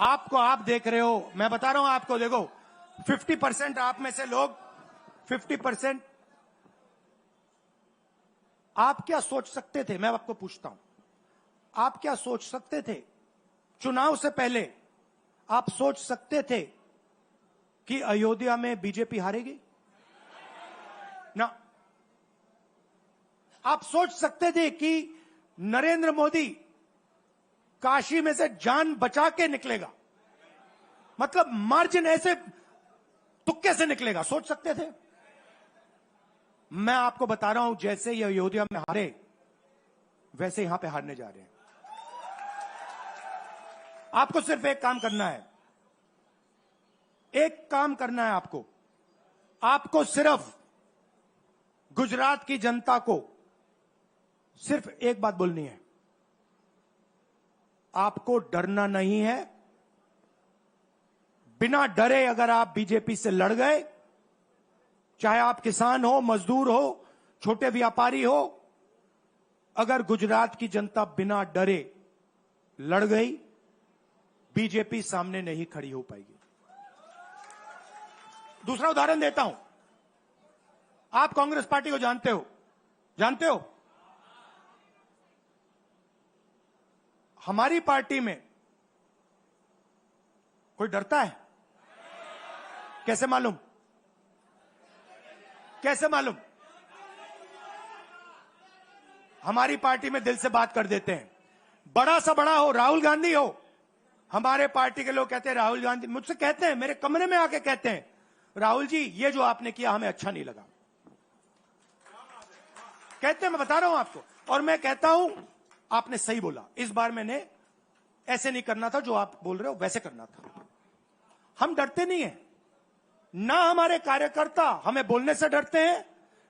आपको आप देख रहे हो, मैं बता रहा हूं आपको, देखो 50% आप में से लोग 50% आप क्या सोच सकते थे, मैं आपको पूछता हूं, आप क्या सोच सकते थे चुनाव से पहले? आप सोच सकते थे कि अयोध्या में बीजेपी हारेगी ना? आप सोच सकते थे कि नरेंद्र मोदी काशी में से जान बचा के निकलेगा, मतलब मार्जिन ऐसे तुक्के से निकलेगा? सोच सकते थे? मैं आपको बता रहा हूं, जैसे ये अयोध्या में हारे वैसे यहां पे हारने जा रहे हैं। आपको सिर्फ एक काम करना है, एक काम करना है आपको सिर्फ गुजरात की जनता को सिर्फ एक बात बोलनी है, आपको डरना नहीं है। बिना डरे अगर आप बीजेपी से लड़ गए, चाहे आप किसान हो, मजदूर हो, छोटे व्यापारी हो, अगर गुजरात की जनता बिना डरे लड़ गई, बीजेपी सामने नहीं खड़ी हो पाएगी। दूसरा उदाहरण देता हूं, आप कांग्रेस पार्टी को जानते हो? हमारी पार्टी में कोई डरता है? कैसे मालूम? हमारी पार्टी में दिल से बात कर देते हैं। बड़ा सा बड़ा हो, राहुल गांधी हो, हमारे पार्टी के लोग कहते हैं राहुल गांधी, मुझसे कहते हैं, मेरे कमरे में आके कहते हैं, राहुल जी ये जो आपने किया हमें अच्छा नहीं लगा। कहते हैं, मैं बता रहा हूं आपको, और मैं कहता हूं आपने सही बोला, इस बार मैंने ऐसे नहीं करना था, जो आप बोल रहे हो वैसे करना था। हम डरते नहीं है, ना हमारे कार्यकर्ता हमें बोलने से डरते हैं,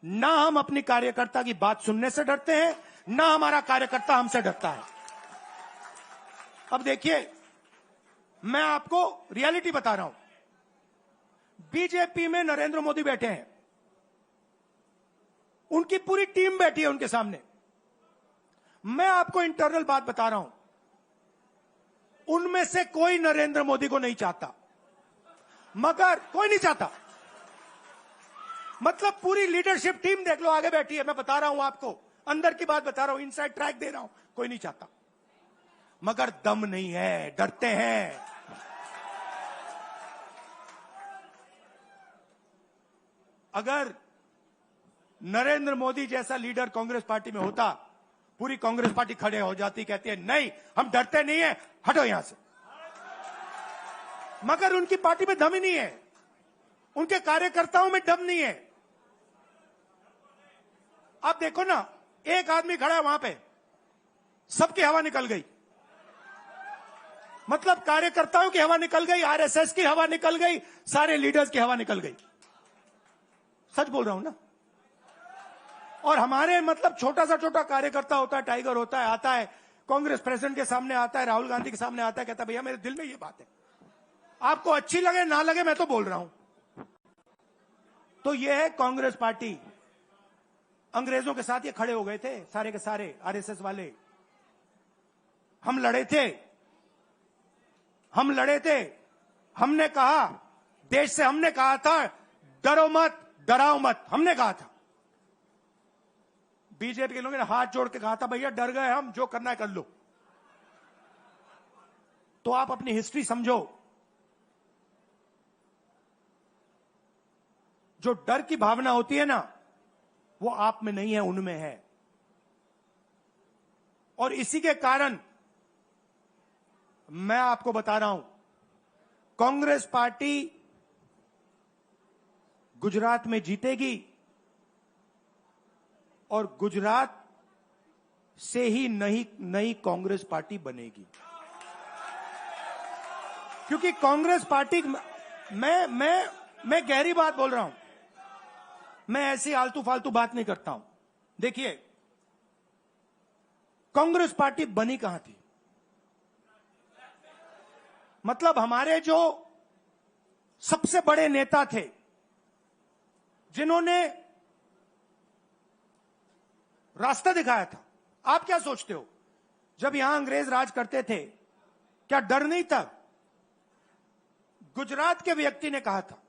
ना हम अपनी कार्यकर्ता की बात सुनने से डरते हैं, ना हमारा कार्यकर्ता हमसे डरता है। अब देखिए, मैं आपको रियलिटी बता रहा हूं, बीजेपी में नरेंद्र मोदी बैठे हैं, उनकी पूरी टीम बैठी है उनके सामने। मैं आपको इंटरनल बात बता रहा हूं, उनमें से कोई नरेंद्र मोदी को नहीं चाहता, मगर कोई नहीं चाहता, मतलब पूरी लीडरशिप टीम देख लो आगे बैठी है। मैं बता रहा हूं आपको, अंदर की बात बता रहा हूं, इनसाइड ट्रैक दे रहा हूं, कोई नहीं चाहता, मगर दम नहीं है, डरते हैं। अगर नरेंद्र मोदी जैसा लीडर कांग्रेस पार्टी में होता, पूरी कांग्रेस पार्टी खड़े हो जाती, कहती है नहीं हम डरते नहीं है, हटो यहां से। मगर उनकी पार्टी में दम ही नहीं है, उनके कार्यकर्ताओं में दम नहीं है। आप देखो ना, एक आदमी खड़ा है वहां पे, सबकी हवा निकल गई, मतलब कार्यकर्ताओं की हवा निकल गई, आरएसएस की हवा निकल गई, सारे लीडर्स की हवा निकल गई। सच बोल रहा हूं ना? और हमारे मतलब छोटा कार्यकर्ता होता है, टाइगर होता है, आता है कांग्रेस प्रेसिडेंट के सामने, आता है राहुल गांधी के सामने, आता है, कहता है भैया मेरे दिल में ये बात है, आपको अच्छी लगे ना लगे मैं तो बोल रहा हूं। तो ये है कांग्रेस पार्टी। अंग्रेजों के साथ ये खड़े हो गए थे सारे के सारे आरएसएस वाले। हम लड़े थे, हमने कहा, देश से हमने कहा था डरो मत, डराओ मत, हमने कहा था। बीजेपी के लोगों ने हाथ जोड़ के कहा था भैया डर गए हम, जो करना है कर लो। तो आप अपनी हिस्ट्री समझो, जो डर की भावना होती है ना, वो आप में नहीं है, उनमें है। और इसी के कारण मैं आपको बता रहा हूं, कांग्रेस पार्टी गुजरात में जीतेगी और गुजरात से ही नई कांग्रेस पार्टी बनेगी। क्योंकि कांग्रेस पार्टी, मैं गहरी बात बोल रहा हूं, मैं ऐसी आलतू फालतू बात नहीं करता हूं। देखिए, कांग्रेस पार्टी बनी कहां थी? मतलब हमारे जो सबसे बड़े नेता थे, जिन्होंने रास्ता दिखाया था, आप क्या सोचते हो, जब यहां अंग्रेज राज करते थे क्या डर नहीं था? गुजरात के व्यक्ति ने कहा था,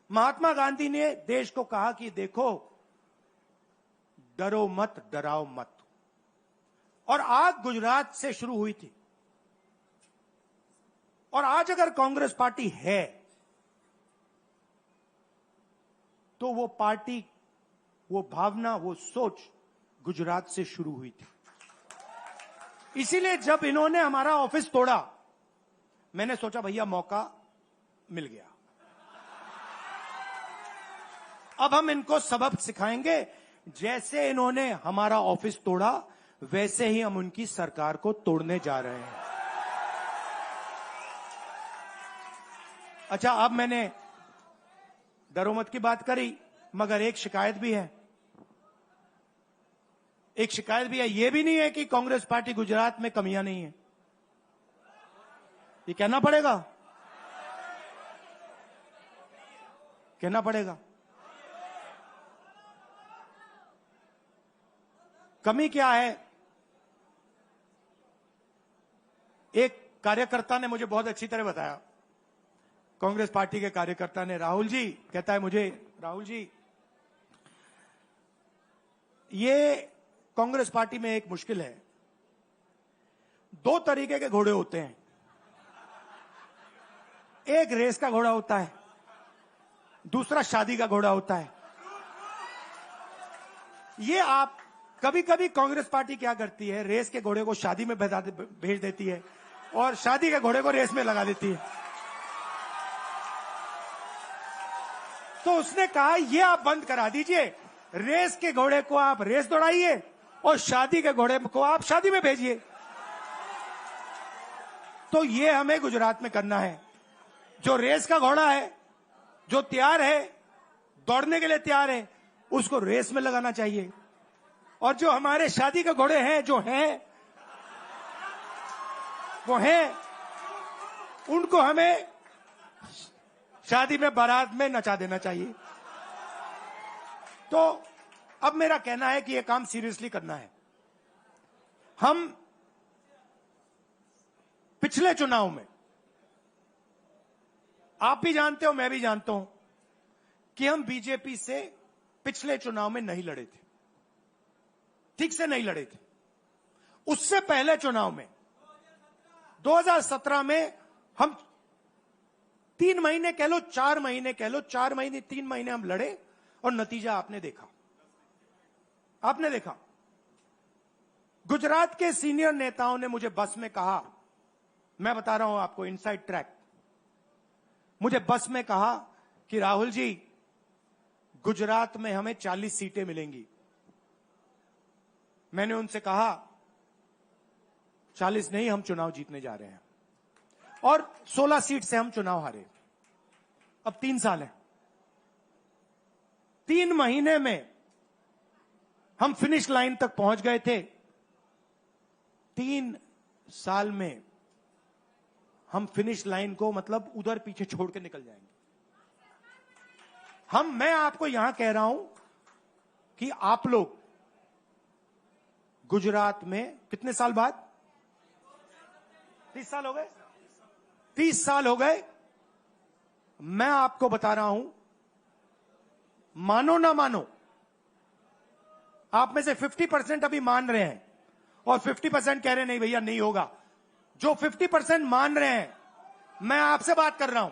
महात्मा गांधी ने देश को कहा कि देखो, डरो मत, डराओ मत। और आग गुजरात से शुरू हुई थी। और आज अगर कांग्रेस पार्टी है तो वो पार्टी, वो भावना, वो सोच गुजरात से शुरू हुई थी। इसीलिए जब इन्होंने हमारा ऑफिस तोड़ा, मैंने सोचा भैया मौका मिल गया, अब हम इनको सबक सिखाएंगे। जैसे इन्होंने हमारा ऑफिस तोड़ा, वैसे ही हम उनकी सरकार को तोड़ने जा रहे हैं। अच्छा, अब मैंने डरो मत की बात करी, मगर एक शिकायत भी है। एक शिकायत भी है। यह भी नहीं है कि कांग्रेस पार्टी गुजरात में कमियां नहीं है, ये कहना पड़ेगा, कहना पड़ेगा। कमी क्या है? एक कार्यकर्ता ने मुझे बहुत अच्छी तरह बताया, कांग्रेस पार्टी के कार्यकर्ता ने, राहुल जी, कहता है मुझे, राहुल जी, ये कांग्रेस पार्टी में एक मुश्किल है, दो तरीके के घोड़े होते हैं, एक रेस का घोड़ा होता है, दूसरा शादी का घोड़ा होता है। ये आप कभी कभी कांग्रेस पार्टी क्या करती है, रेस के घोड़े को शादी में भेज देती है और शादी के घोड़े को रेस में लगा देती है। तो उसने कहा ये आप बंद करा दीजिए, रेस के घोड़े को आप रेस दौड़ाइए और शादी के घोड़े को आप शादी में भेजिए। तो ये हमें गुजरात में करना है। जो रेस का घोड़ा है, जो तैयार है, दौड़ने के लिए तैयार है, उसको रेस में लगाना चाहिए। और जो हमारे शादी के घोड़े हैं, जो हैं, वो हैं, उनको हमें शादी में, बारात में नचा देना चाहिए। तो अब मेरा कहना है कि यह काम सीरियसली करना है। हम पिछले चुनाव में, आप भी जानते हो, मैं भी जानता हूं कि हम बीजेपी से पिछले चुनाव में नहीं लड़े थे, ठीक से नहीं लड़े थे। उससे पहले चुनाव में 2017 में हम 3 महीने कह लो, 4 महीने कह लो, 4 महीने 3 महीने हम लड़े और नतीजा आपने देखा। आपने देखा, गुजरात के सीनियर नेताओं ने मुझे बस में कहा, मैं बता रहा हूं आपको इनसाइड ट्रैक, मुझे बस में कहा कि राहुल जी, गुजरात में हमें 40 सीटें मिलेंगी। मैंने उनसे कहा 40 नहीं, हम चुनाव जीतने जा रहे हैं। और 16 सीट से हम चुनाव हारे। अब 3 साल है, 3 महीने में हम फिनिश लाइन तक पहुंच गए थे। 3 साल में हम फिनिश लाइन को मतलब उधर पीछे छोड़ के निकल जाएंगे। मैं आपको यहां कह रहा हूं कि आप लोग गुजरात में कितने साल बाद, 30 साल हो गए, 30 साल हो गए। मैं आपको बता रहा हूं, मानो ना मानो, आप में से 50% अभी मान रहे हैं और 50% कह रहे हैं नहीं भैया नहीं होगा। जो 50% मान रहे हैं, मैं आपसे बात कर रहा हूं,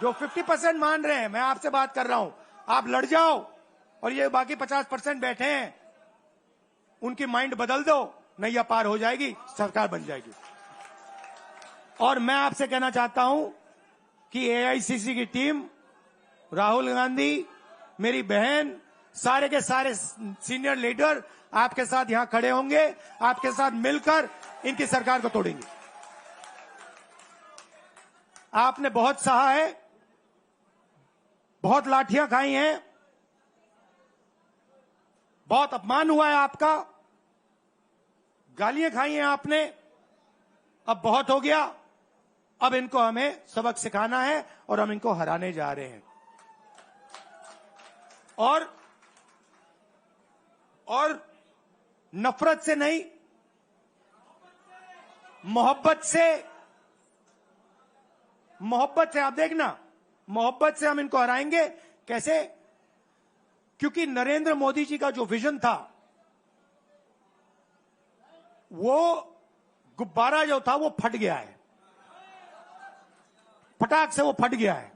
जो 50% मान रहे हैं, मैं आपसे बात कर रहा हूं, आप लड़ जाओ और ये बाकी 50% बैठे हैं, उनकी माइंड बदल दो, नैया पार हो जाएगी, सरकार बन जाएगी। और मैं आपसे कहना चाहता हूं कि एआईसीसी की टीम, राहुल गांधी, मेरी बहन, सारे के सारे सीनियर लीडर आपके साथ यहां खड़े होंगे, आपके साथ मिलकर इनकी सरकार को तोड़ेंगे। आपने बहुत सहा है, बहुत लाठियां खाई हैं, बहुत अपमान हुआ है आपका, गालियां खाई हैं आपने, अब बहुत हो गया। अब इनको हमें सबक सिखाना है और हम इनको हराने जा रहे हैं। और नफरत से नहीं, मोहब्बत से मोहब्बत से आप देखना, मोहब्बत से हम इनको हराएंगे। कैसे? क्योंकि नरेंद्र मोदी जी का जो विजन था, वो गुब्बारा जो था वो फट गया है, फटाक से वो फट गया है।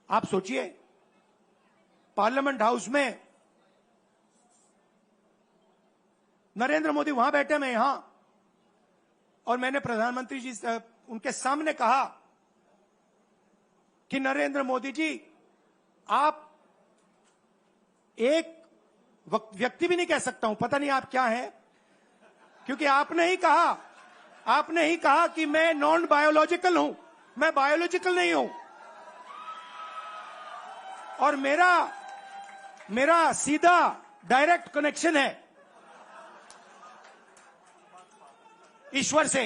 आप सोचिए, पार्लियामेंट हाउस में नरेंद्र मोदी वहां बैठे, मैं यहां, और मैंने प्रधानमंत्री जी से उनके सामने कहा कि नरेंद्र मोदी जी, आप एक व्यक्ति भी नहीं कह सकता हूं, पता नहीं आप क्या हैं, क्योंकि आपने ही कहा कि मैं नॉन बायोलॉजिकल हूं, मैं बायोलॉजिकल नहीं हूं, और मेरा सीधा डायरेक्ट कनेक्शन है ईश्वर से।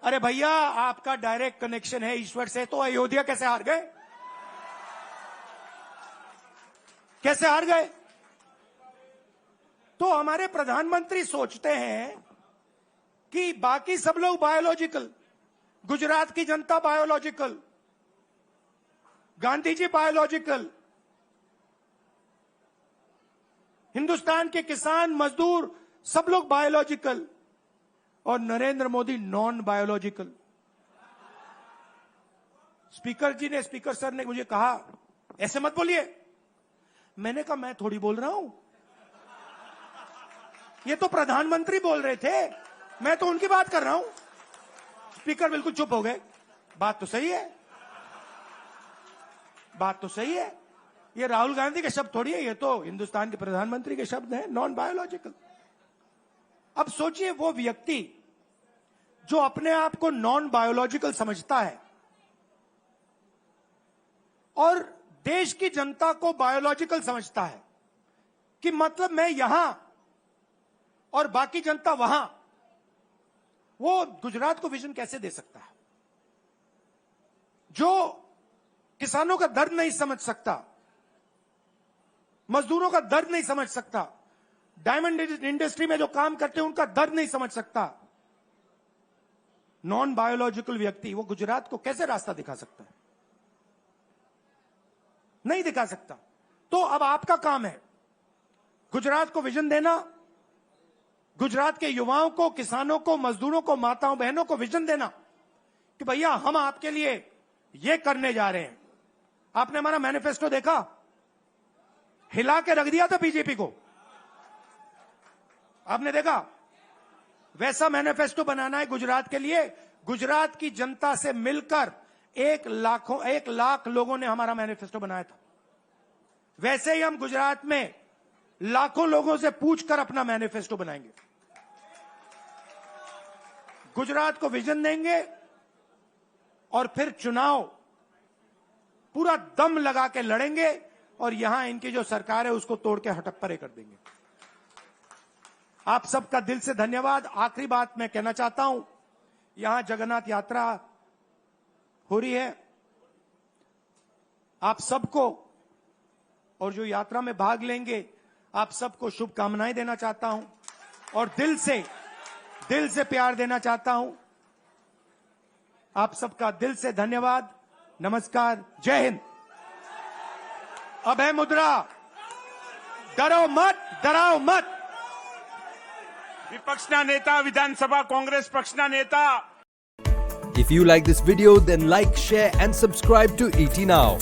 अरे भैया, आपका डायरेक्ट कनेक्शन है ईश्वर से, तो अयोध्या कैसे हार गए? कैसे हार गए? तो हमारे प्रधानमंत्री सोचते हैं कि बाकी सब लोग बायोलॉजिकल, गुजरात की जनता बायोलॉजिकल, गांधी जी बायोलॉजिकल, हिंदुस्तान के किसान मजदूर सब लोग बायोलॉजिकल, और Narendra Modi non biological. Speaker sir ने मुझे कहा, ऐसे मत बोलिए। मैंने कहा, मैं थोड़ी बोल रहा हूं, ये तो प्रधानमंत्री बोल रहे थे, मैं तो उनकी बात कर रहा हूं। स्पीकर बिल्कुल चुप हो गए। बात तो सही है, बात तो सही है, ये राहुल गांधी के शब्द थोड़ी है, ये तो हिंदुस्तान के प्रधानमंत्री के शब्द हैं, नॉन बायोलॉजिकल। अब सोचिए, वो व्यक्ति जो अपने आप को नॉन बायोलॉजिकल समझता है और देश की जनता को बायोलॉजिकल समझता है, कि मतलब मैं यहां और बाकी जनता वहां, वो गुजरात को विजन कैसे दे सकता है? जो किसानों का दर्द नहीं समझ सकता, मजदूरों का दर्द नहीं समझ सकता, डायमंड इंडस्ट्री में जो काम करते हैं उनका दर्द नहीं समझ सकता, नॉन बायोलॉजिकल व्यक्ति वो गुजरात को कैसे रास्ता दिखा सकता है? नहीं दिखा सकता। तो अब आपका काम है गुजरात को विजन देना, गुजरात के युवाओं को, किसानों को, मजदूरों को, माताओं बहनों को विजन देना कि भैया हम आपके लिए ये करने जा रहे हैं। आपने हमारा मैनिफेस्टो देखा? हिला के रख दिया था बीजेपी को, आपने देखा? वैसा मैनिफेस्टो बनाना है गुजरात के लिए। गुजरात की जनता से मिलकर 1 लाख लोगों ने हमारा मैनिफेस्टो बनाया था। वैसे ही हम गुजरात में लाखों लोगों से पूछकर अपना मैनिफेस्टो बनाएंगे, गुजरात को विजन देंगे, और फिर चुनाव पूरा दम लगा के लड़ेंगे, और यहां इनकी जो सरकार है उसको तोड़ के हटप्परे कर देंगे। आप सबका दिल से धन्यवाद। आखिरी बात मैं कहना चाहता हूं, यहां जगन्नाथ यात्रा हो रही है, आप सबको, और जो यात्रा में भाग लेंगे, आप सबको शुभकामनाएं देना चाहता हूं, और दिल से प्यार देना चाहता हूं। आप सबका दिल से धन्यवाद। नमस्कार, जय हिंद। अभय मुद्रा, डरो मत, डराओ मत। विपक्षना नेता, विधानसभा कांग्रेस पक्षना नेता। If you like this video, then like, share and subscribe to ET Now.